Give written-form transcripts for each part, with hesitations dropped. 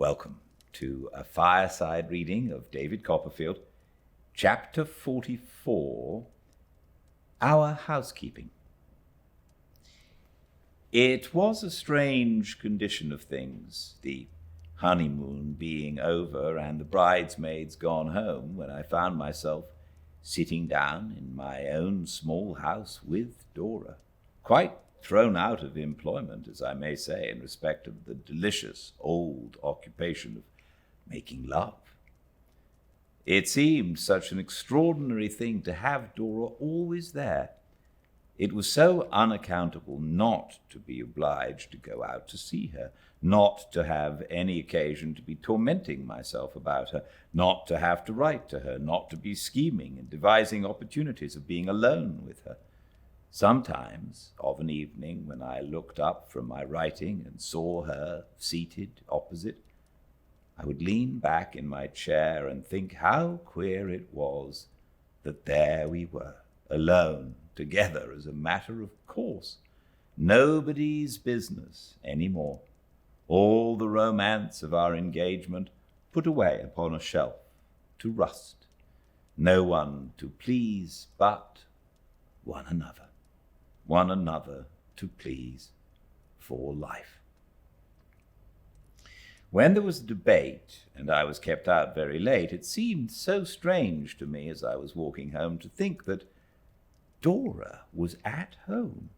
Welcome to a fireside reading of David Copperfield, Chapter 44, Our Housekeeping. It was a strange condition of things, the honeymoon being over and the bridesmaids gone home, when I found myself sitting down in my own small house with Dora, quite thrown out of employment, as I may say, in respect of the delicious old occupation of making love. It seemed such an extraordinary thing to have Dora always there. It was so unaccountable not to be obliged to go out to see her, not to have any occasion to be tormenting myself about her, not to have to write to her, not to be scheming and devising opportunities of being alone with her. Sometimes, of an evening, when I looked up from my writing and saw her seated opposite, I would lean back in my chair and think how queer it was that there we were, alone, together as a matter of course. Nobody's business any more. All the romance of our engagement put away upon a shelf to rust. No one to please but one another. One another to please for life. When there was a debate, and I was kept out very late, it seemed so strange to me as I was walking home to think that Dora was at home.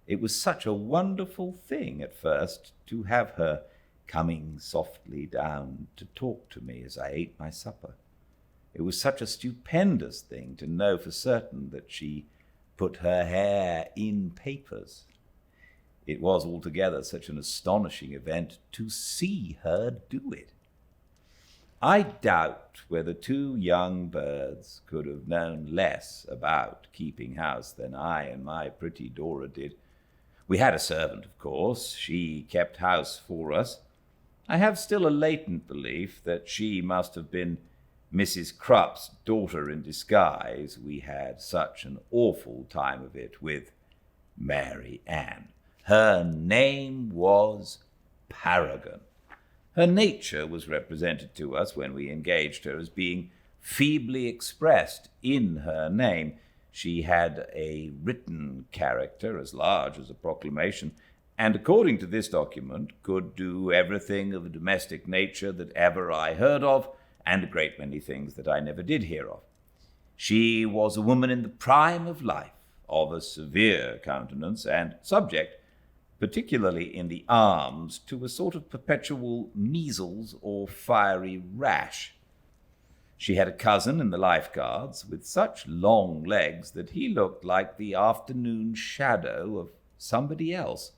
It was such a wonderful thing at first to have her coming softly down to talk to me as I ate my supper. It was such a stupendous thing to know for certain that she put her hair in papers. It was altogether such an astonishing event to see her do it. I doubt whether two young birds could have known less about keeping house than I and my pretty Dora did. We had a servant, of course. She kept house for us. I have still a latent belief that she must have been Mrs. Crupp's daughter in disguise. We had such an awful time of it with Mary Ann. Her name was Paragon. Her nature was represented to us when we engaged her as being feebly expressed in her name. She had a written character as large as a proclamation, and according to this document could do everything of a domestic nature that ever I heard of, and a great many things that I never did hear of. She was a woman in the prime of life, of a severe countenance, and subject, particularly in the arms, to a sort of perpetual measles or fiery rash. She had a cousin in the Life Guards with such long legs that he looked like the afternoon shadow of somebody else.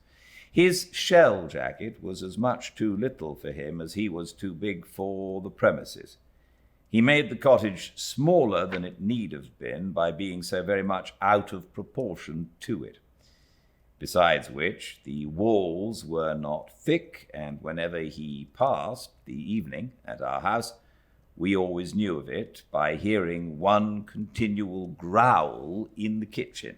His shell jacket was as much too little for him as he was too big for the premises. He made the cottage smaller than it need have been by being so very much out of proportion to it. Besides which, the walls were not thick, and whenever he passed the evening at our house, we always knew of it by hearing one continual growl in the kitchen.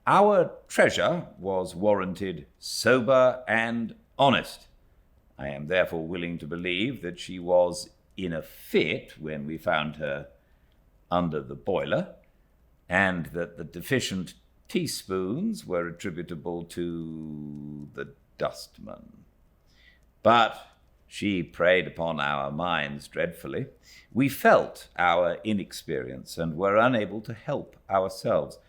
Our treasure was warranted sober and honest. I am therefore willing to believe that she was in a fit when we found her under the boiler, and that the deficient teaspoons were attributable to the dustman. But she preyed upon our minds dreadfully. We felt our inexperience and were unable to help ourselves.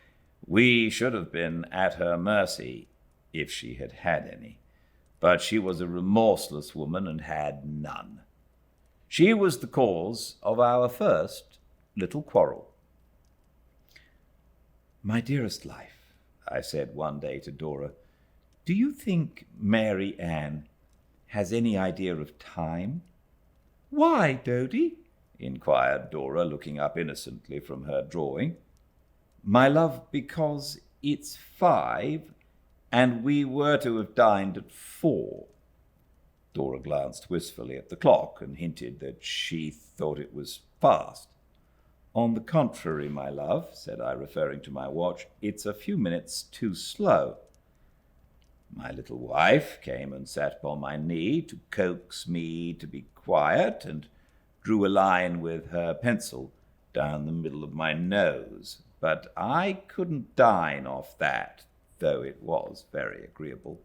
We should have been at her mercy if she had had any, but she was a remorseless woman and had none. She was the cause of our first little quarrel. "My dearest life," I said one day to Dora, "do you think Mary Ann has any idea of time?" "Why, Dodie?" inquired Dora, looking up innocently from her drawing. "My love, because it's 5, and we were to have dined at 4. Dora glanced wistfully at the clock and hinted that she thought it was fast. "On the contrary, my love," said I, referring to my watch, "it's a few minutes too slow." My little wife came and sat upon my knee to coax me to be quiet, and drew a line with her pencil down the middle of my nose. But I couldn't dine off that, though it was very agreeable.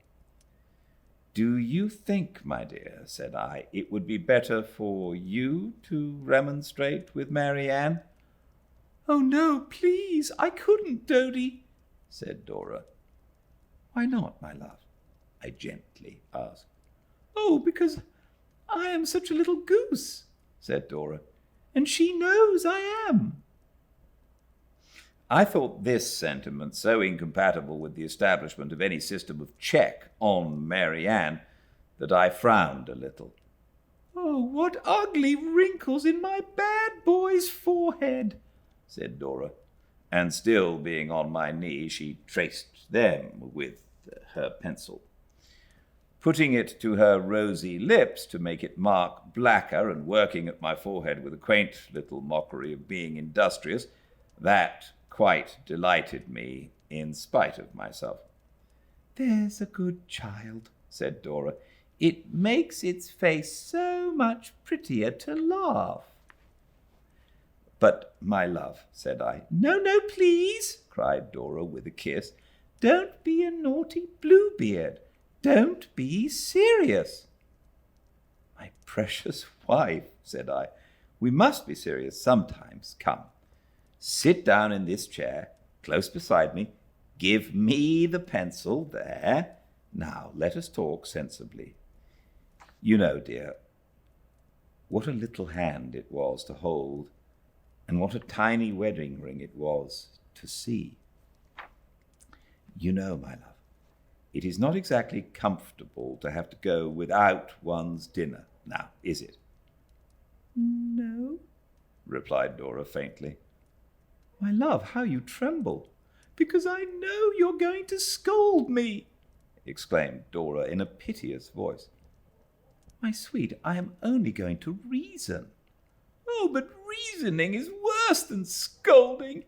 "Do you think, my dear," said I, "it would be better for you to remonstrate with Mary Ann?" "Oh, no, please, I couldn't, Dodie," said Dora. "Why not, my love?" I gently asked. "Oh, because I am such a little goose," said Dora, "and she knows I am." I thought this sentiment so incompatible with the establishment of any system of check on Mary Ann that I frowned a little. "Oh, what ugly wrinkles in my bad boy's forehead," said Dora, and still being on my knee, she traced them with her pencil. Putting it to her rosy lips to make it mark blacker, and working at my forehead with a quaint little mockery of being industrious, that quite delighted me in spite of myself. "There's a good child," said Dora. "It makes its face so much prettier to laugh." "But, my love," said I. "No, no, please," cried Dora with a kiss. "Don't be a naughty Bluebeard. Don't be serious." "My precious wife," said I, "we must be serious sometimes. Come, sit down in this chair, close beside me. Give me the pencil, there. Now, let us talk sensibly. You know, dear, what a little hand it was to hold, and what a tiny wedding ring it was to see. You know, my love, it is not exactly comfortable to have to go without one's dinner, now, is it?" "No," replied Dora faintly. "My love, how you tremble! Because I know you're going to scold me," exclaimed Dora in a piteous voice. "My sweet, I am only going to reason." "Oh, but reasoning is worse than scolding,"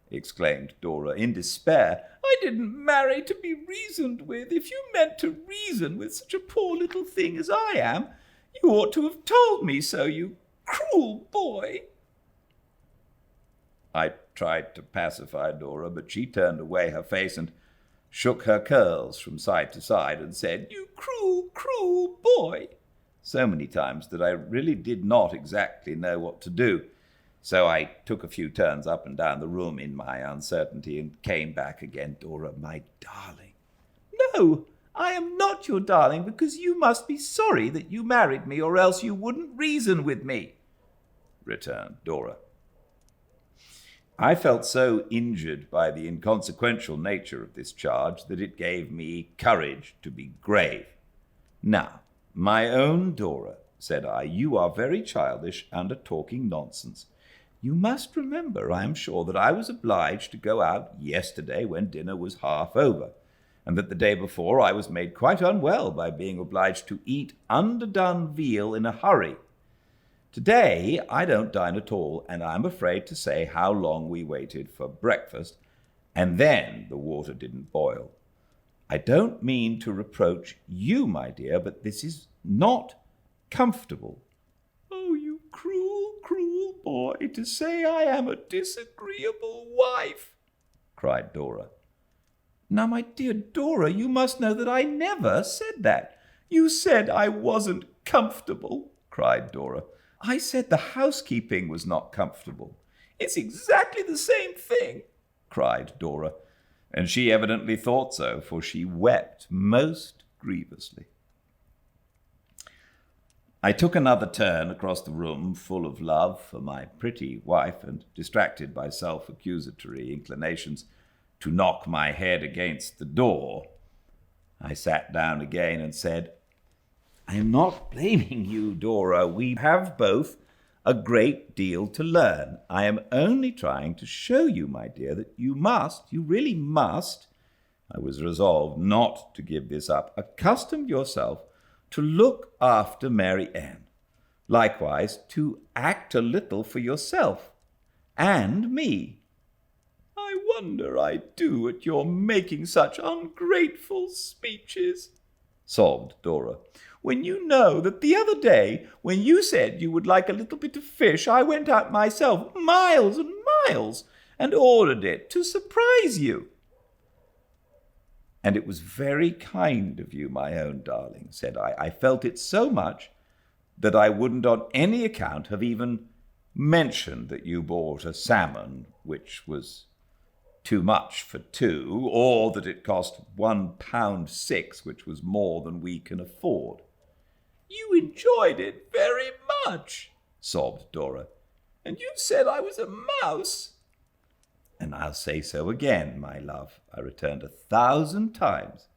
exclaimed Dora in despair. "I didn't marry to be reasoned with. If you meant to reason with such a poor little thing as I am, you ought to have told me so, you cruel boy." I tried to pacify Dora, but she turned away her face and shook her curls from side to side and said, "You cruel, cruel boy," so many times that I really did not exactly know what to do. So I took a few turns up and down the room in my uncertainty and came back again. "Dora, my darling." "No, I am not your darling, because you must be sorry that you married me, or else you wouldn't reason with me," returned Dora. I felt so injured by the inconsequential nature of this charge that it gave me courage to be grave. "Now, my own Dora," said I, "you are very childish and are talking nonsense. You must remember, I am sure, that I was obliged to go out yesterday when dinner was half over, and that the day before I was made quite unwell by being obliged to eat underdone veal in a hurry. Today I don't dine at all, and I'm afraid to say how long we waited for breakfast, and then the water didn't boil. I don't mean to reproach you, my dear, but this is not comfortable." "Oh, you cruel, cruel boy, to say I am a disagreeable wife," cried Dora. "Now, my dear Dora, you must know that I never said that." "You said I wasn't comfortable," cried Dora. "I said the housekeeping was not comfortable." "It's exactly the same thing," cried Dora, and she evidently thought so, for she wept most grievously. I took another turn across the room, full of love for my pretty wife, and distracted by self-accusatory inclinations to knock my head against the door. I sat down again and said, "I am not blaming you, Dora. We have both a great deal to learn. I am only trying to show you, my dear, that you really must," I was resolved not to give this up, "accustom yourself to look after Mary Ann. Likewise, to act a little for yourself and me." I wonder I do at your making such ungrateful speeches, sobbed Dora, when you know that the other day, when you said you would like a little bit of fish, I went out myself miles and miles and ordered it to surprise you. And it was very kind of you, my own darling, said I. I felt it so much that I wouldn't on any account have even mentioned that you bought a salmon which was too much for two, or that it cost £1.6, which was more than we can afford. You enjoyed it very much, sobbed Dora, and you said I was a mouse. And I'll say so again, my love, I returned 1,000 times.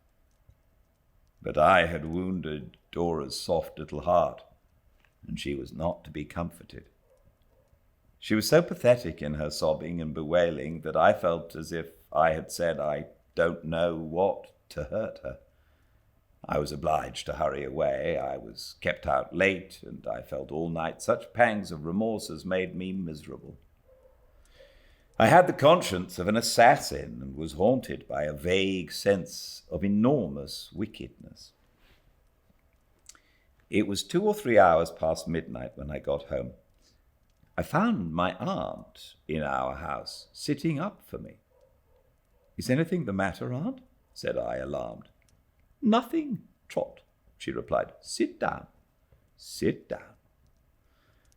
But I had wounded Dora's soft little heart, and she was not to be comforted. She was so pathetic in her sobbing and bewailing that I felt as if I had said I don't know what to hurt her. I was obliged to hurry away. I was kept out late, and I felt all night such pangs of remorse as made me miserable. I had the conscience of an assassin and was haunted by a vague sense of enormous wickedness. It was 2 or 3 hours past midnight when I got home. I found my aunt in our house, sitting up for me. Is anything the matter, Aunt? Said I, alarmed. Nothing, Trot, she replied. Sit down. Sit down.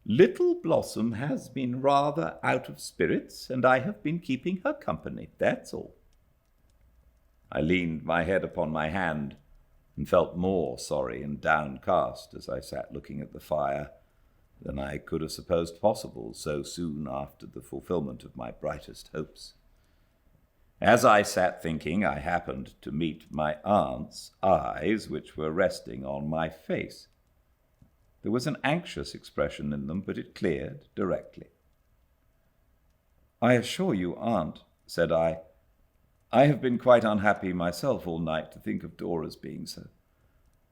Little Blossom has been rather out of spirits, and I have been keeping her company, that's all. I leaned my head upon my hand and felt more sorry and downcast as I sat looking at the fire than I could have supposed possible so soon after the fulfillment of my brightest hopes. As I sat thinking, I happened to meet my aunt's eyes, which were resting on my face. There was an anxious expression in them, but it cleared directly. I assure you, Aunt, said I have been quite unhappy myself all night to think of Dora's being so.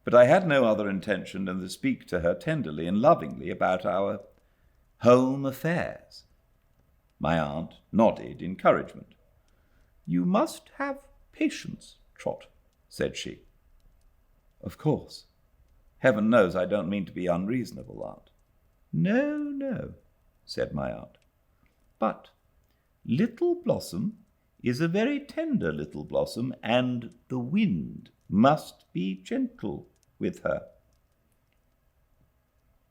But I had no other intention than to speak to her tenderly and lovingly about our home affairs. My aunt nodded encouragement. You must have patience, Trot, said she. Of course. Heaven knows I don't mean to be unreasonable, Aunt. No, no, said my aunt. But Little Blossom is a very tender little blossom, and the wind must be gentle with her.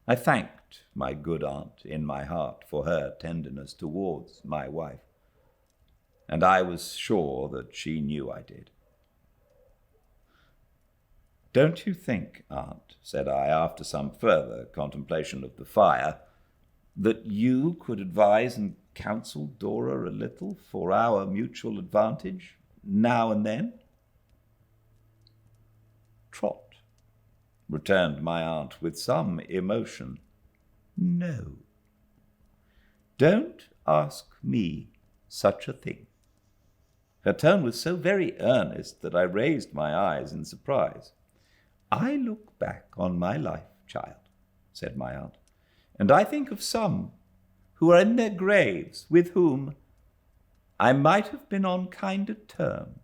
I thanked my good aunt in my heart for her tenderness towards my wife, and I was sure that she knew I did. Don't you think, Aunt, said I, after some further contemplation of the fire, that you could advise and counsel Dora a little for our mutual advantage now and then? Trot, returned my aunt with some emotion. No. Don't ask me such a thing. Her tone was so very earnest that I raised my eyes in surprise. I look back on my life, child, said my aunt, and I think of some who are in their graves with whom I might have been on kinder terms.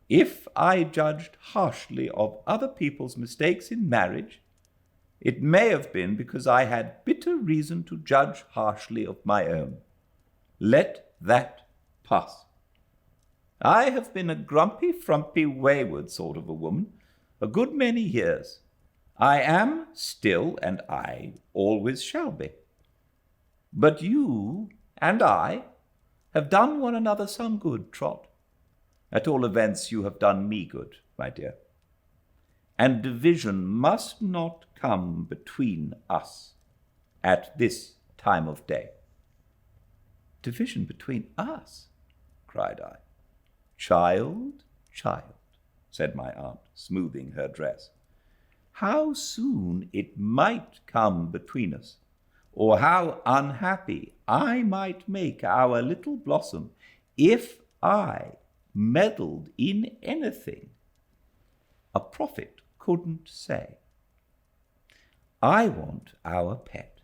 If I judged harshly of other people's mistakes in marriage, it may have been because I had bitter reason to judge harshly of my own. Let that pass. I have been a grumpy, frumpy, wayward sort of a woman a good many years. I am still, and I always shall be. But you and I have done one another some good, Trot. At all events, you have done me good, my dear. And division must not come between us at this time of day. Division between us, cried I. Child, said my aunt, smoothing her dress. How soon it might come between us, or how unhappy I might make our little Blossom if I meddled in anything, a prophet couldn't say. I want our pet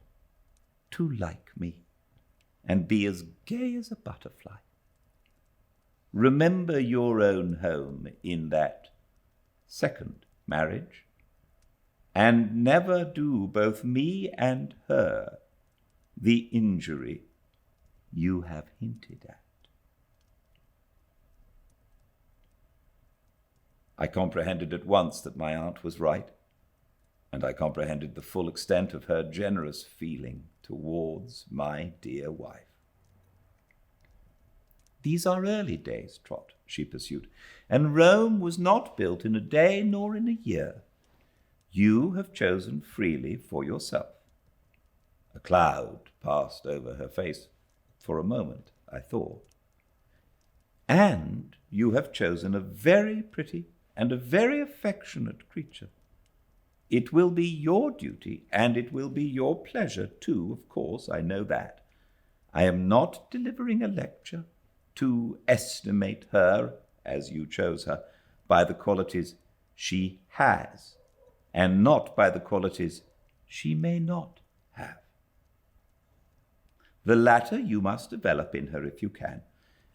to like me. and be as gay as a butterfly. Remember your own home in that second marriage, and never do both me and her the injury you have hinted at. I comprehended at once that my aunt was right, and I comprehended the full extent of her generous feeling towards my dear wife. These are early days, Trot, she pursued, and Rome was not built in a day nor in a year. You have chosen freely for yourself. A cloud passed over her face. For a moment, I thought. And you have chosen a very pretty and a very affectionate creature. It will be your duty, and it will be your pleasure too, of course, I know that. I am not delivering a lecture to estimate her, as you chose her, by the qualities she has, and not by the qualities she may not have. The latter you must develop in her if you can,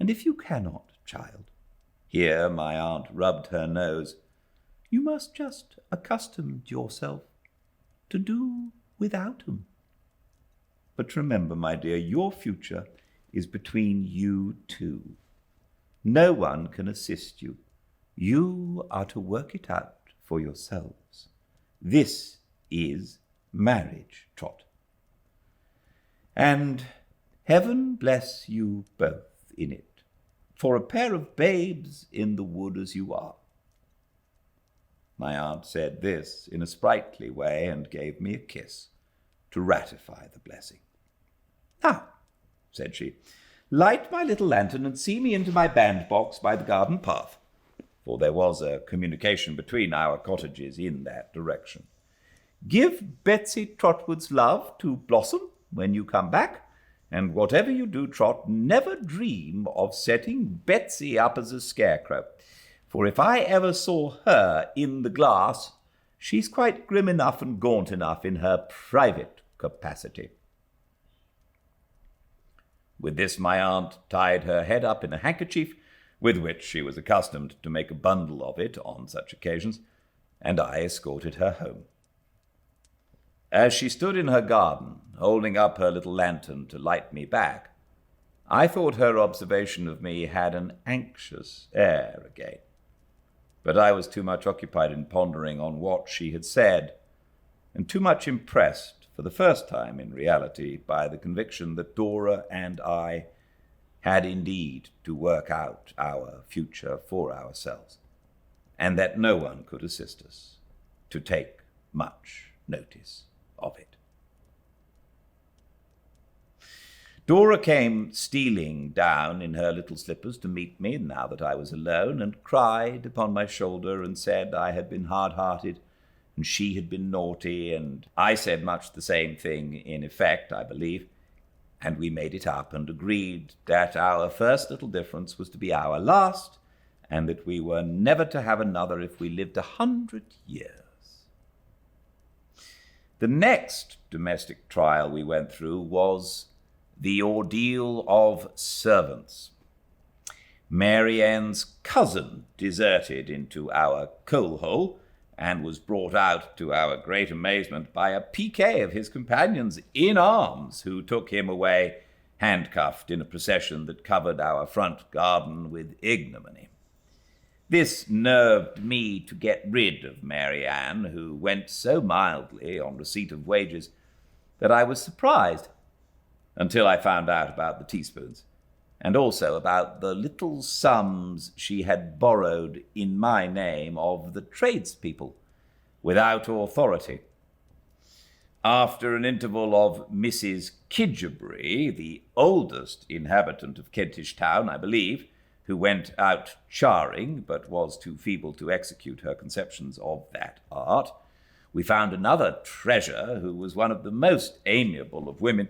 and if you cannot, child, here my aunt rubbed her nose, you must just accustom yourself to do without 'em. But remember, my dear, your future is between you two. No one can assist you. You are to work it out for yourselves. This is marriage, Trot. And heaven bless you both in it, for a pair of babes in the wood as you are. My aunt said this in a sprightly way and gave me a kiss to ratify the blessing. Now, said she, light my little lantern and see me into my bandbox by the garden path, for there was a communication between our cottages in that direction. Give Betsy Trotwood's love to Blossom when you come back, and whatever you do, Trot, never dream of setting Betsy up as a scarecrow, for if I ever saw her in the glass, she's quite grim enough and gaunt enough in her private capacity. With this my aunt tied her head up in a handkerchief, with which she was accustomed to make a bundle of it on such occasions, and I escorted her home. As she stood in her garden, holding up her little lantern to light me back, I thought her observation of me had an anxious air again. But I was too much occupied in pondering on what she had said, and too much impressed, for the first time in reality, by the conviction that Dora and I had indeed to work out our future for ourselves, and that no one could assist us, to take much notice of it. Dora came stealing down in her little slippers to meet me now that I was alone, and cried upon my shoulder and said I had been hard-hearted and she had been naughty, and I said much the same thing in effect, I believe, and we made it up and agreed that our first little difference was to be our last, and that we were never to have another if we lived 100 years. The next domestic trial we went through was the ordeal of servants. Mary Ann's cousin deserted into our coal-hole, and was brought out, to our great amazement, by a piquet of his companions in arms, who took him away handcuffed in a procession that covered our front garden with ignominy. This nerved me to get rid of Mary Ann, who went so mildly on receipt of wages that I was surprised until I found out about the teaspoons, and also about the little sums she had borrowed in my name of the tradespeople, without authority. After an interval of Mrs. Kidgerbury, the oldest inhabitant of Kentish Town, I believe, who went out charring, but was too feeble to execute her conceptions of that art, we found another treasure, who was one of the most amiable of women,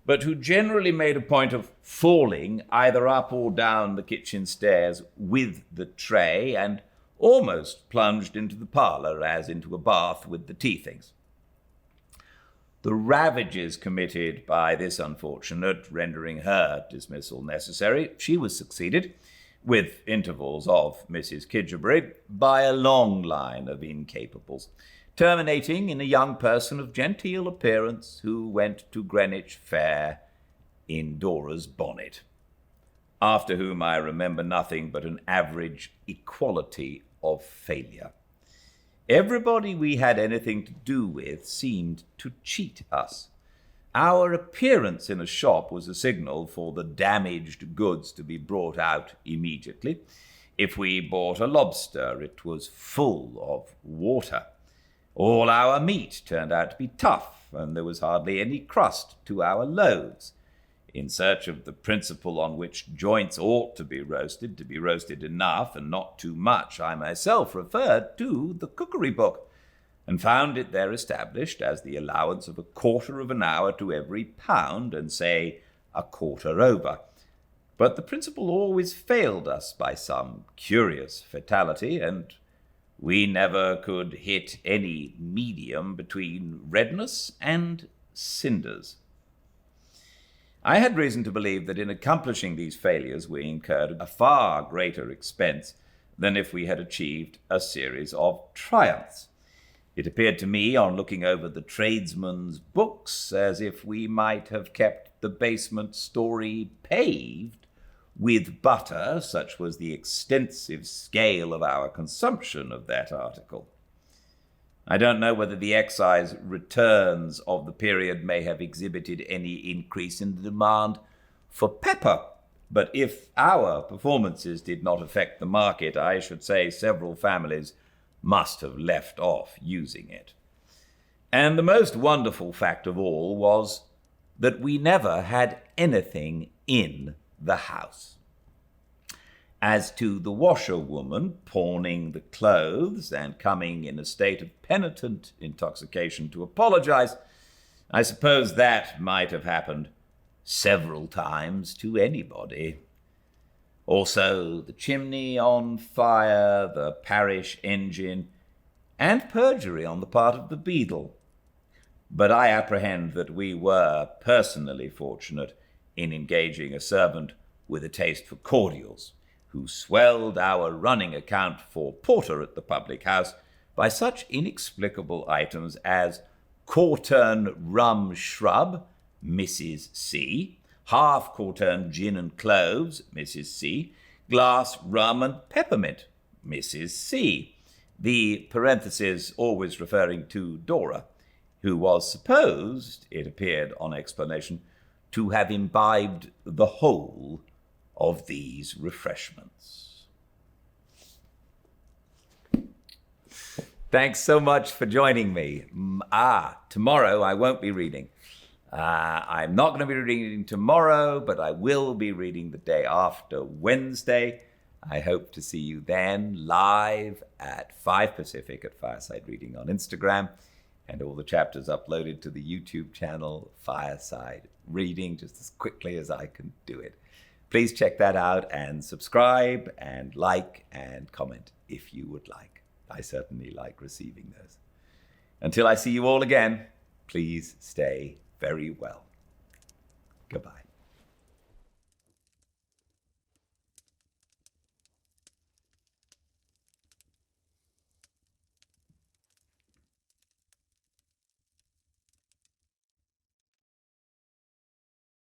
but who generally made a point of falling either up or down the kitchen stairs with the tray, and almost plunged into the parlour as into a bath with the tea things. the ravages committed by this unfortunate rendering her dismissal necessary, she was succeeded, with intervals of Mrs. Kidgerbury, by a long line of incapables, terminating in a young person of genteel appearance who went to Greenwich Fair in Dora's bonnet, after whom I remember nothing but an average equality of failure. Everybody we had anything to do with seemed to cheat us. Our appearance in a shop was a signal for the damaged goods to be brought out immediately. If we bought a lobster, it was full of water. All our meat turned out to be tough, and there was hardly any crust to our loaves. In search of the principle on which joints ought to be roasted enough and not too much, I myself referred to the cookery book, and found it there established as the allowance of 1/4 of an hour to every pound, and say 1/4 over. But the principle always failed us by some curious fatality, and we never could hit any medium between redness and cinders. I had reason to believe that in accomplishing these failures we incurred a far greater expense than if we had achieved a series of triumphs. It appeared to me, on looking over the tradesmen's books, as if we might have kept the basement story paved with butter, such was the extensive scale of our consumption of that article. I don't know whether the excise returns of the period may have exhibited any increase in the demand for pepper, but if our performances did not affect the market, I should say several families must have left off using it. And the most wonderful fact of all was that we never had anything in the house. As to the washerwoman pawning the clothes and coming in a state of penitent intoxication to apologize, I suppose that might have happened several times to anybody. Also the chimney on fire, the parish engine, and perjury on the part of the beadle. But I apprehend that we were personally fortunate in engaging a servant with a taste for cordials, who swelled our running account for porter at the public house by such inexplicable items as quartern rum shrub, Mrs. C., half quartern gin and cloves, Mrs. C., glass rum and peppermint, Mrs. C., the parentheses always referring to Dora, who was supposed, it appeared on explanation, to have imbibed the whole of these refreshments. Thanks so much for joining me. Tomorrow I won't be reading. I'm not going to be reading tomorrow, but I will be reading the day after Wednesday. I hope to see you then live at 5 Pacific at Fireside Reading on Instagram, and all the chapters uploaded to the YouTube channel Fireside Reading just as quickly as I can do it. Please check that out and subscribe and like and comment if you would like. I certainly like receiving those. Until I see you all again, please stay very well. Goodbye.